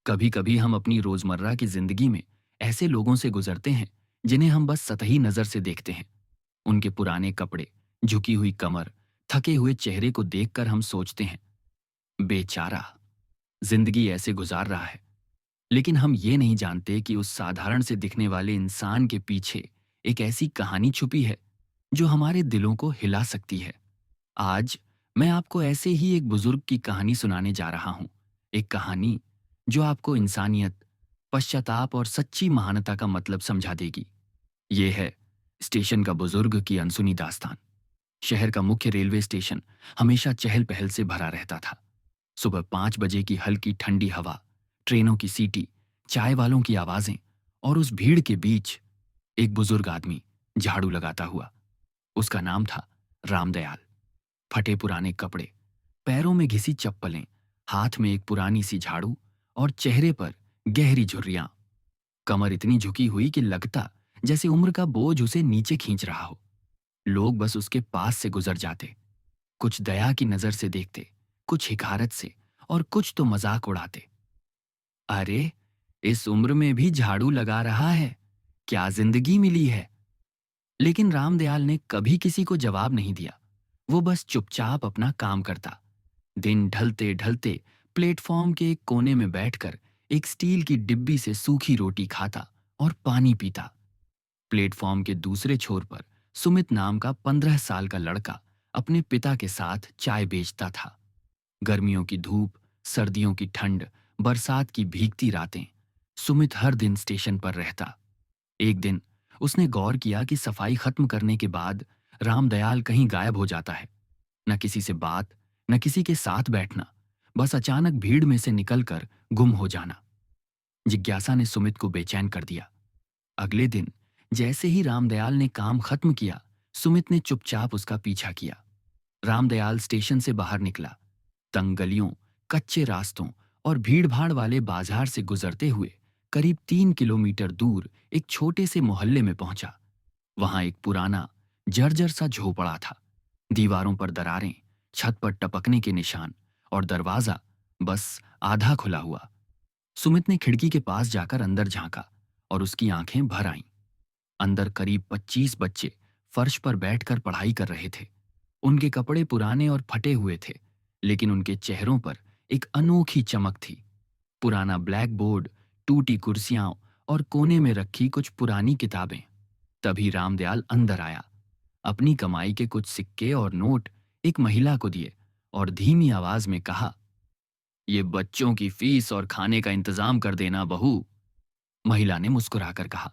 कभी कभी हम अपनी रोजमर्रा की जिंदगी में ऐसे लोगों से गुजरते हैं जिन्हें हम बस सतही नजर से देखते हैं। उनके पुराने कपड़े, झुकी हुई कमर, थके हुए चेहरे को देखकर हम सोचते हैं, बेचारा, जिंदगी ऐसे गुजार रहा है। लेकिन हम ये नहीं जानते कि उस साधारण से दिखने वाले इंसान के पीछे एक ऐसी कहानी छुपी है जो हमारे दिलों को हिला सकती है। आज मैं आपको ऐसे ही एक बुजुर्ग की कहानी सुनाने जा रहा हूं। एक कहानी जो आपको इंसानियत, पश्चाताप और सच्ची महानता का मतलब समझा देगी। ये है स्टेशन का बुजुर्ग की अनसुनी दास्तान। शहर का मुख्य रेलवे स्टेशन हमेशा चहल पहल से भरा रहता था। सुबह 5 बजे की हल्की ठंडी हवा, ट्रेनों की सीटी, चाय वालों की आवाजें, और उस भीड़ के बीच एक बुजुर्ग आदमी झाड़ू लगाता हुआ। उसका नाम था रामदयाल। फटे पुराने कपड़े, पैरों में घिसी चप्पलें, हाथ में एक पुरानी सी झाड़ू और चेहरे पर गहरी झुर्रियां। कमर इतनी झुकी हुई कि लगता जैसे उम्र का बोझ उसे नीचे खींच रहा हो। लोग बस उसके पास से गुजर जाते, कुछ दया की नजर से देखते, कुछ हिकारत से, और कुछ तो मजाक उड़ाते। अरे, इस उम्र में भी झाड़ू लगा रहा है, क्या जिंदगी मिली है। लेकिन रामदयाल ने कभी किसी को जवाब नहीं दिया। वो बस चुपचाप अपना काम करता। दिन ढलते ढलते प्लेटफॉर्म के एक कोने में बैठकर एक स्टील की डिब्बी से सूखी रोटी खाता और पानी पीता। प्लेटफॉर्म के दूसरे छोर पर सुमित नाम का 15 साल का लड़का अपने पिता के साथ चाय बेचता था। गर्मियों की धूप, सर्दियों की ठंड, बरसात की भीगती रातें, सुमित हर दिन स्टेशन पर रहता। एक दिन उसने गौर किया कि सफाई खत्म करने के बाद रामदयाल कहीं गायब हो जाता है। न किसी से बात, न किसी के साथ बैठना, बस अचानक भीड़ में से निकलकर गुम हो जाना। जिज्ञासा ने सुमित को बेचैन कर दिया। अगले दिन जैसे ही रामदयाल ने काम खत्म किया, सुमित ने चुपचाप उसका पीछा किया। रामदयाल स्टेशन से बाहर निकला, तंग गलियों, कच्चे रास्तों और भीड़भाड़ वाले बाजार से गुजरते हुए करीब 3 किलोमीटर दूर एक छोटे से मोहल्ले में पहुंचा। वहां एक पुराना, जर्जर सा झोपड़ा था। दीवारों पर दरारें, छत पर टपकने के निशान, और दरवाजा बस आधा खुला हुआ। सुमित ने खिड़की के पास जाकर अंदर झांका और उसकी आंखें भर आईं। अंदर करीब 25 बच्चे फर्श पर बैठकर पढ़ाई कर रहे थे। उनके कपड़े पुराने और फटे हुए थे, लेकिन उनके चेहरों पर एक अनोखी चमक थी। पुराना ब्लैक बोर्ड, टूटी कुर्सियां और कोने में रखी कुछ पुरानी किताबें। तभी रामदयाल अंदर आया, अपनी कमाई के कुछ सिक्के और नोट एक महिला को दिए और धीमी आवाज में कहा, ये बच्चों की फीस और खाने का इंतजाम कर देना बहू। महिला ने मुस्कुराकर कहा,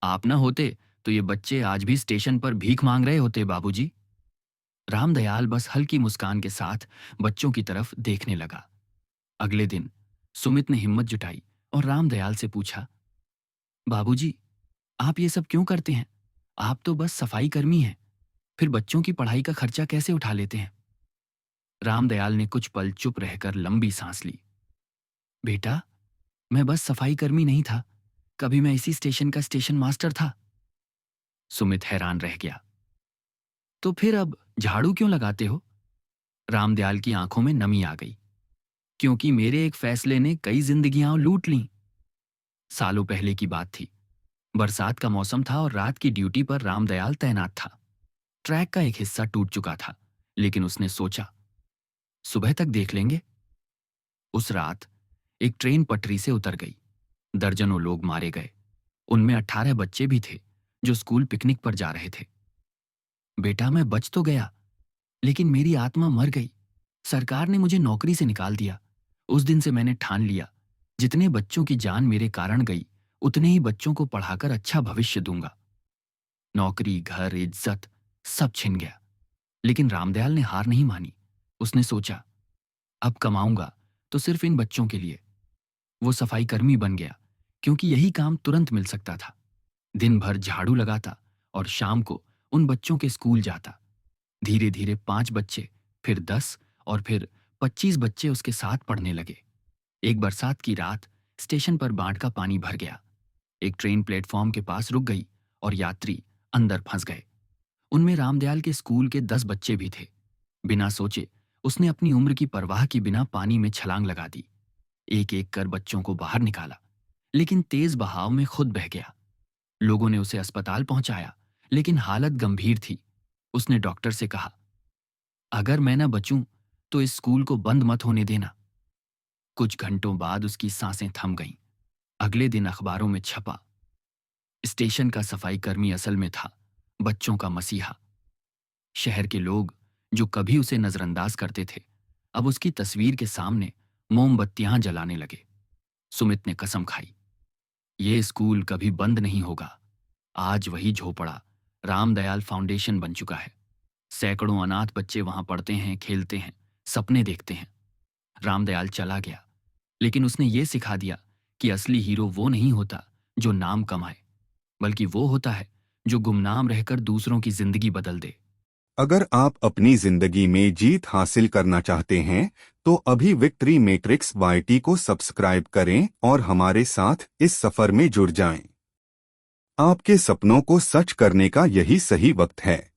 आप न होते तो ये बच्चे आज भी स्टेशन पर भीख मांग रहे होते बाबूजी। रामदयाल बस हल्की मुस्कान के साथ बच्चों की तरफ देखने लगा। अगले दिन सुमित ने हिम्मत जुटाई और रामदयाल से पूछा, बाबूजी, आप ये सब क्यों करते हैं? आप तो बस सफाई कर्मी हैं, फिर बच्चों की पढ़ाई का खर्चा कैसे उठा लेते हैं? रामदयाल ने कुछ पल चुप रहकर लंबी सांस ली। बेटा, मैं बस सफाई कर्मी नहीं था, कभी मैं इसी स्टेशन का स्टेशन मास्टर था। सुमित हैरान रह गया। तो फिर अब झाड़ू क्यों लगाते हो? रामदयाल की आंखों में नमी आ गई। क्योंकि मेरे एक फैसले ने कई जिंदगियां लूट लीं। सालों पहले की बात थी। बरसात का मौसम था और रात की ड्यूटी पर रामदयाल तैनात था। ट्रैक का एक हिस्सा टूट चुका था, लेकिन उसने सोचा, सुबह तक देख लेंगे। उस रात एक ट्रेन पटरी से उतर गई। दर्जनों लोग मारे गए। उनमें 18 बच्चे भी थे जो स्कूल पिकनिक पर जा रहे थे। बेटा, मैं बच तो गया, लेकिन मेरी आत्मा मर गई। सरकार ने मुझे नौकरी से निकाल दिया। उस दिन से मैंने ठान लिया, जितने बच्चों की जान मेरे कारण गई, उतने ही बच्चों को पढ़ाकर अच्छा भविष्य दूंगा। नौकरी, घर, इज्जत सब छिन गया, लेकिन रामदयाल ने हार नहीं मानी। उसने सोचा, अब कमाऊंगा तो सिर्फ इन बच्चों के लिए। वो सफाई कर्मी बन गया, क्योंकि यही काम तुरंत मिल सकता था। दिन भर झाड़ू लगाता और शाम को उन बच्चों के स्कूल जाता। धीरे धीरे 5 बच्चे, फिर 10 और फिर 25 बच्चे उसके साथ पढ़ने लगे। एक बरसात की रात स्टेशन पर बाढ़ का पानी भर गया। एक ट्रेन प्लेटफॉर्म के पास रुक गई और यात्री अंदर फंस गए। उनमें रामदयाल के स्कूल के 10 बच्चे भी थे। बिना सोचे उसने अपनी उम्र की परवाह की बिना पानी में छलांग लगा दी। एक एक कर बच्चों को बाहर निकाला, लेकिन तेज बहाव में खुद बह गया। लोगों ने उसे अस्पताल पहुंचाया, लेकिन हालत गंभीर थी। उसने डॉक्टर से कहा, अगर मैं न बचूं तो इस स्कूल को बंद मत होने देना। कुछ घंटों बाद उसकी सांसें थम गईं। अगले दिन अखबारों में छपा, स्टेशन का सफाई कर्मी असल में था बच्चों का मसीहा। शहर के लोग जो कभी उसे नजरअंदाज करते थे, अब उसकी तस्वीर के सामने मोमबत्तियां जलाने लगे। सुमित ने कसम खाई, ये स्कूल कभी बंद नहीं होगा। आज वही झोपड़ा रामदयाल फाउंडेशन बन चुका है। सैकड़ों अनाथ बच्चे वहां पढ़ते हैं, खेलते हैं, सपने देखते हैं। रामदयाल चला गया, लेकिन उसने ये सिखा दिया कि असली हीरो वो नहीं होता जो नाम कमाए, बल्कि वो होता है जो गुमनाम रहकर दूसरों की जिंदगी बदल दे। अगर आप अपनी जिंदगी में जीत हासिल करना चाहते हैं तो अभी विक्ट्री मैट्रिक्स YT को सब्सक्राइब करें और हमारे साथ इस सफर में जुड़ जाएं। आपके सपनों को सच करने का यही सही वक्त है।